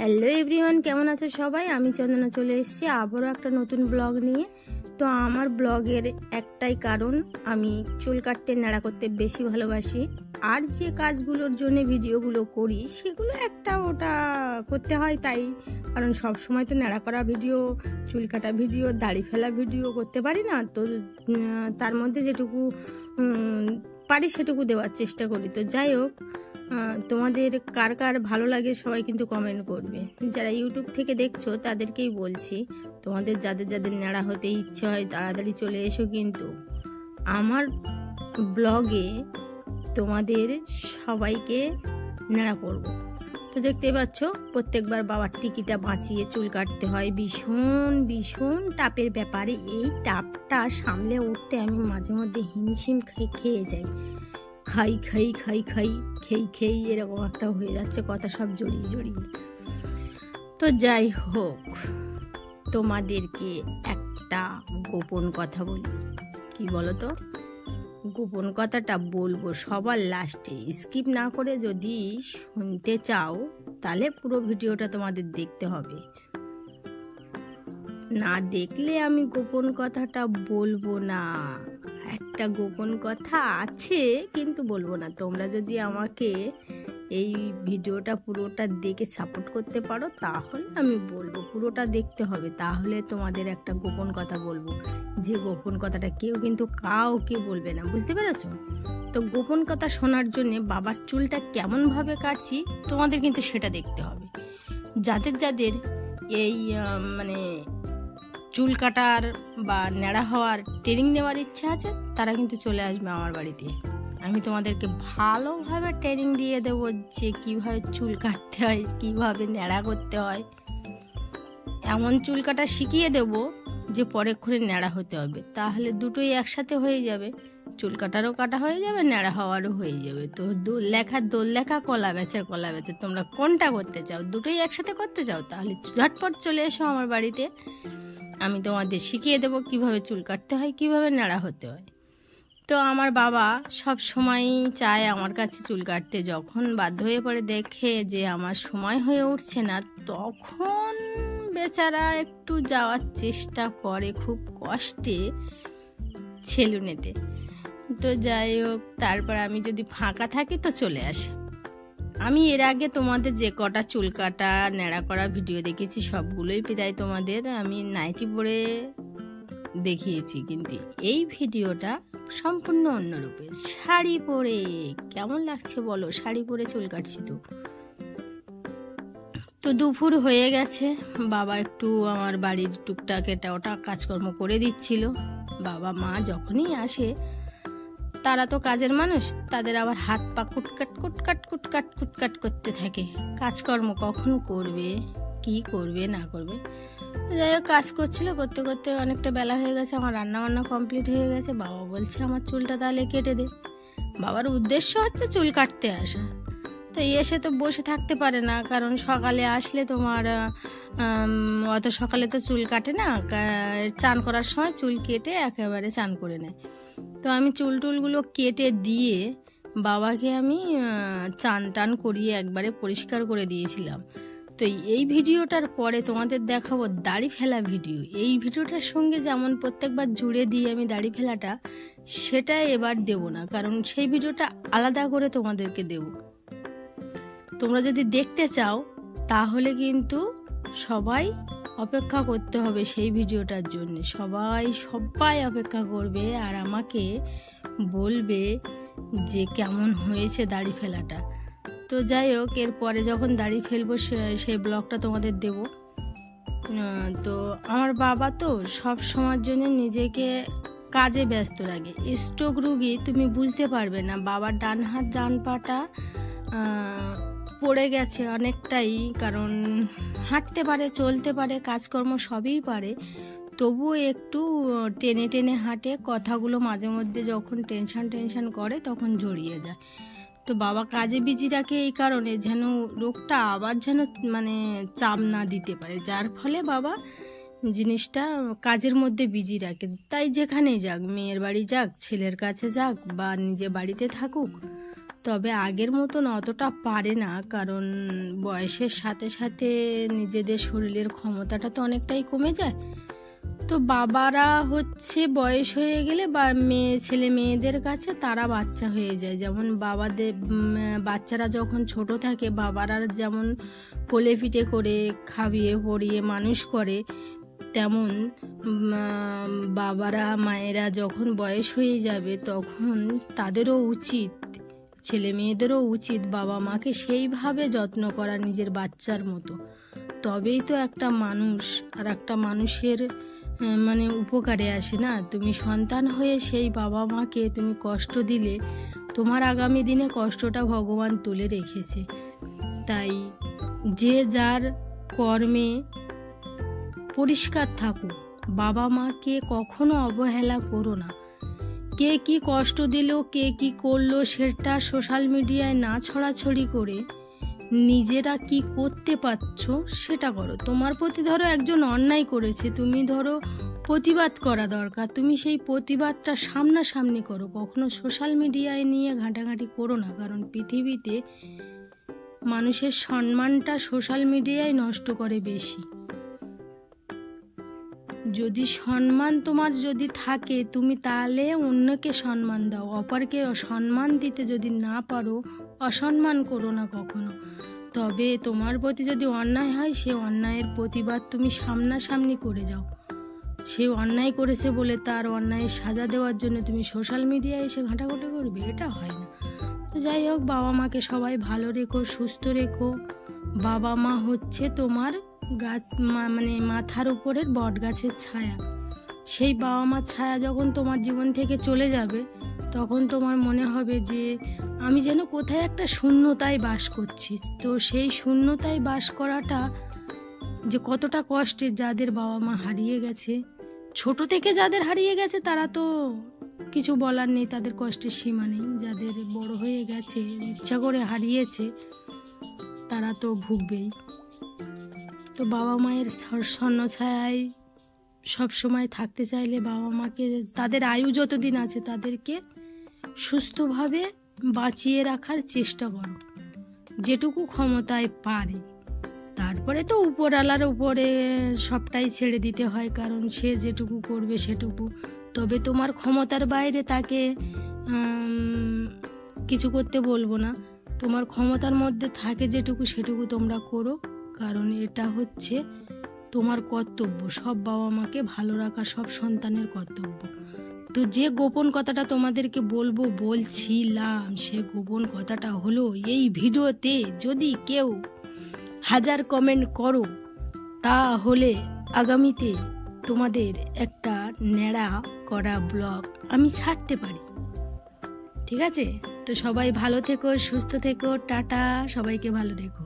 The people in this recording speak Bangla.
হ্যালো এভরিওয়ান, কেমন আছো সবাই? আমি চন্দনা চলে এসেছি আবারও একটা নতুন ব্লগ নিয়ে। তো আমার ব্লগের একটাই কারণ, আমি চুল কাটতে ন্যাড়া করতে বেশি ভালোবাসি। আর যে কাজগুলোর জন্য ভিডিওগুলো করি সেগুলো একটা ওটা করতে হয়, তাই কারণ সব সময় তো ন্যাড়া করা ভিডিও, চুল কাটা ভিডিও, দাড়ি ফেলা ভিডিও করতে পারি না। তো তার মধ্যে যেটুকু পারি সেটুকু দেওয়ার চেষ্টা করি। তো যাই হোক, তোমাদের কার কার ভালো লাগে সবাই কিন্তু কমেন্ট করবে। যারা ইউটিউব থেকে দেখছো তাদেরকেই বলছি, তোমাদের যাদের যাদের ন্যাড়া হতে ইচ্ছে হয় তাড়াতাড়ি চলে এসো, কিন্তু আমার ব্লগে তোমাদের সবাইকে ন্যাড়া করব। তো দেখতেই পাচ্ছ, প্রত্যেকবার বাবার টিকিটা বাঁচিয়ে চুল কাটতে হয়। ভীষণ ভীষণ টাপের ব্যাপারে, এই টাপটা সামলে উঠতে আমি মাঝে মধ্যে হিমশিম খেয়ে যাই। খাই খাই খাই খাই খেই খেই এরকম একটা হয়ে যাচ্ছে, কথা সব জড়িয়ে জড়িয়ে। তো যাই হোক, তোমাদেরকে একটা গোপন কথা বলি। কি বলো তো? গোপন কথাটা বলবো সবার লাস্টে। স্কিপ না করে যদি শুনতে চাও তাহলে পুরো ভিডিওটা তোমাদের দেখতে হবে, না দেখলে আমি গোপন কথাটা বলবো না। একটা গোপন কথা আছে কিন্তু বলবো না। তোমরা যদি আমাকে এই ভিডিওটা পুরোটা দেখে সাপোর্ট করতে পারো তাহলে আমি বলবো। পুরোটা দেখতে হবে, তাহলে তোমাদের একটা গোপন কথা বলবো, যে গোপন কথাটা কেউ কিন্তু কাউকে বলবে না, বুঝতে পেরেছো? তো গোপন কথা শোনার জন্য বাবার চুলটা কেমনভাবে কাটছি তোমাদের কিন্তু সেটা দেখতে হবে। যাদের যাদের এই চুল কাটার বা ন্যাড়া হওয়ার ট্রেনিং নেওয়ার ইচ্ছা আছে তারা কিন্তু চলে আসবে আমার বাড়িতে। আমি তোমাদেরকে ভালোভাবে ট্রেনিং দিয়ে দেবো যে কীভাবে চুল কাটতে হয়, কীভাবে ন্যাড়া করতে হয়। এমন চুল কাটা শিখিয়ে দেবো যে পরেক্ষণে ন্যাড়া হতে হবে, তাহলে দুটোই একসাথে হয়ে যাবে। চুল কাটারও কাটা হয়ে যাবে, ন্যাড়া হওয়ারও হয়ে যাবে। তো দোল লেখা কলা বেচার কলা বেচে, তোমরা কোনটা করতে চাও? দুটোই একসাথে করতে চাও? তাহলে ঝটপট চলে এসো আমার বাড়িতে। আমি তোমাদের শিখিয়ে দেবো কিভাবে চুল কাটতে হয়, কিভাবে ন্যাড়া হতে হয়। তো আমার বাবা সব সময় চায় আমার কাছে চুল কাটতে। যখন বাধ্য হয়ে পড়ে দেখে যে আমার সময় হয়ে উঠছে না, তখন বেচারা একটু যাওয়ার চেষ্টা করে খুব কষ্টে সেলুনেতে। তো যাই হোক, তারপর আমি যদি ফাঁকা থাকি তো চলে আসে। আমি এর আগে তোমাদের যে কটা চুল কাটা ন্যাড়া করা ভিডিও দেখেছি সবগুলোই প্রায় তোমাদের আমি নাইটি পরে দেখিয়েছি, কিন্তু এই ভিডিওটা সম্পূর্ণ অন্যরূপে শাড়ি পরে। কেমন লাগছে বলো? শাড়ি পরে চুল কাটছি। তো দুপুর হয়ে গেছে, বাবা একটু আমার বাড়ির টুকটাক এটা ওটা কাজকর্ম করে দিচ্ছিল। বাবা মা যখনই আসে তারা তো কাজের মানুষ, তাদের আবার হাত পা কুটকাট কুটকাট কুটকাট কুটকাট করতে থাকে। কাজকর্ম কখন করবে, কি করবে না করবে। যাই হোক, কাজ করছিল, করতে করতে অনেকটা বেলা হয়ে গেছে, আমার রান্না বান্না কমপ্লিট হয়ে গেছে। বাবা বলছে আমার চুলটা তাহলে কেটে দে। বাবার উদ্দেশ্য হচ্ছে চুল কাটতে আসা। তো এসে তো বসে থাকতে পারে না, কারণ সকালে আসলে তোমার অত সকালে তো চুল কাটে না, চান করার সময় চুল কেটে একেবারে চান করে নেয়। তো আমি চুল টুলগুলো কেটে দিয়ে বাবাকে আমি চান টান করিয়ে একবারে পরিষ্কার করে দিয়েছিলাম। তো এই ভিডিওটার পরে তোমাদের দেখাবো দাড়ি ফেলা ভিডিও। এই ভিডিওটার সঙ্গে যেমন প্রত্যেকবার জুড়ে দিই আমি দাড়ি ফেলাটা, সেটা এবার দেব না, কারণ সেই ভিডিওটা আলাদা করে তোমাদেরকে দেব। তোমরা যদি দেখতে চাও তাহলে কিন্তু সবাই অপেক্ষা করতে হবে সেই ভিডিওটার জন্য। সবাই অপেক্ষা করবে আর আমাকে বলবে যে কেমন হয়েছে দাড়ি ফেলাটা। তো যাই হোক, এরপরে যখন দাড়ি ফেলবো সেই ব্লগটা তোমাদের দেব। তো আমার বাবা তো সব সময়ের জন্য নিজেকে কাজে ব্যস্ত রাখে। স্ট্রোক রুগী, তুমি বুঝতে পারবে না, বাবার ডান হাত ডান পাটা পড়ে গেছে অনেকটাই, কারণ হাঁটতে পারে, চলতে পারে, কাজকর্ম সবই পারে, তবুও একটু টেনে টেনে হাঁটে। কথাগুলো মাঝে মধ্যে যখন টেনশন করে তখন জড়িয়ে যায়। তো বাবা কাজে বিজি রাখে এই কারণে যেন রোগটা আবার যেন চাপ না দিতে পারে, যার ফলে বাবা জিনিসটা কাজের মধ্যে বিজি রাখে। তাই যেখানেই যাক, মেয়ের বাড়ি যাক, ছেলের কাছে যাক বা নিজে বাড়িতে থাকুক, তবে আগের মতন অতটা পারে না, কারণ বয়সের সাথে সাথে নিজেদের শরীরের ক্ষমতাটা তো অনেকটাই কমে যায়। তো বাবারা হচ্ছে বয়স হয়ে গেলে বা ছেলে মেয়েদের কাছে তারা বাচ্চা হয়ে যায়। যেমন বাচ্চারা যখন ছোট থাকে বাবারা যেমন কোলে পিঠে করে খাইয়ে পরিয়ে মানুষ করে, তেমন বাবারা মায়েরা যখন বয়স হয়ে যাবে তখন তাদেরও উচিত, ছেলে মেয়েদেরও উচিত বাবা মাকে সেইভাবে যত্ন করা নিজের বাচ্চার মতো। তবেই তো একটা মানুষ আর একটা মানুষের উপকারে আসে না। তুমি সন্তান হয়ে সেই বাবা মাকে তুমি কষ্ট দিলে তোমার আগামী দিনে কষ্টটা ভগবান তুলে রেখেছে। তাই যে যার কর্মে পরিষ্কার থাকো, বাবা মাকে কখনো অবহেলা করো না। কে কি কষ্ট দিল, কে কি করলো সেটা সোশ্যাল মিডিয়ায় না ছড়াছড়ি করে নিজেরা কি করতে পারছো সেটা করো। তোমার প্রতি ধরো একজন অন্যায় করেছে, তুমি ধরো প্রতিবাদ করা দরকার, তুমি সেই প্রতিবাদটা সামনাসামনি করো, কখনো সোশ্যাল মিডিয়ায় নিয়ে ঘাঁটাঘাঁটি করো না। কারণ পৃথিবীতে মানুষের সম্মানটা সোশ্যাল মিডিয়ায় নষ্ট করে বেশি। যদি সম্মান তোমার যদি থাকে তুমি তাহলে অন্যকে সম্মান দাও, অপরকে সম্মান দিতে যদি না পারো অসম্মান করো না কখনো। তবে তোমার প্রতি যদি অন্যায় হয় সে অন্যায়ের প্রতিবাদ তুমি সামনাসামনি করে যাও। সে অন্যায় করেছে বলে তার অন্যায়ের সাজা দেওয়ার জন্য তুমি সোশ্যাল মিডিয়ায় এসে ঘাঁটাঘাঁটি করবে, এটা হয় না। তো যাই হোক, বাবা মাকে সবাই ভালো রেখো, সুস্থ রেখো। বাবা মা হচ্ছে তোমার গাছ মাথার উপরের বট গাছের ছায়া। সেই বাবা মার ছায়া যখন তোমার জীবন থেকে চলে যাবে তখন তোমার মনে হবে যে আমি যেন কোথায় একটা শূন্যতায় বাস করছি। তো সেই শূন্যতায় বাস করাটা যে কতটা কষ্টের, যাদের বাবা মা হারিয়ে গেছে, ছোট থেকে যাদের হারিয়ে গেছে তারা তো কিছু বলার নেই, তাদের কষ্টের সীমা নেই। যাদের বড় হয়ে গেছে, ইচ্ছা করে হারিয়েছে, তারা তো ভুগবেই। তো বাবা মায়ের ছন্নছায়ায় সবসময় থাকতে চাইলে বাবা মাকে, তাদের আয়ু যতদিন আছে তাদেরকে সুস্থভাবে বাঁচিয়ে রাখার চেষ্টা করো যেটুকু ক্ষমতায় পারে। তারপরে তো উপরওয়ালার উপরে সবটাই ছেড়ে দিতে হয়, কারণ সে যেটুকু করবে সেটুকু। তবে তোমার ক্ষমতার বাইরে তাকে কিছু করতে বলবো না, তোমার ক্ষমতার মধ্যে থাকে যেটুকু সেটুকু তোমরা করো, কারণ এটা হচ্ছে তোমার কর্তব্য। সব বাবা মাকে ভালো রাখা সব সন্তানের কর্তব্য। তো যে গোপন কথাটা তোমাদেরকে বলছিলাম সে গোপন কথাটা হলো, এই ভিডিওতে যদি কেউ 1000 কমেন্ট করো তাহলে আগামীতে তোমাদের একটা ন্যাড়া করা ব্লগ আমি ছাড়তে পারি, ঠিক আছে? তো সবাই ভালো থেকো, সুস্থ থেকো, টাটা, সবাইকে ভালো রেখো।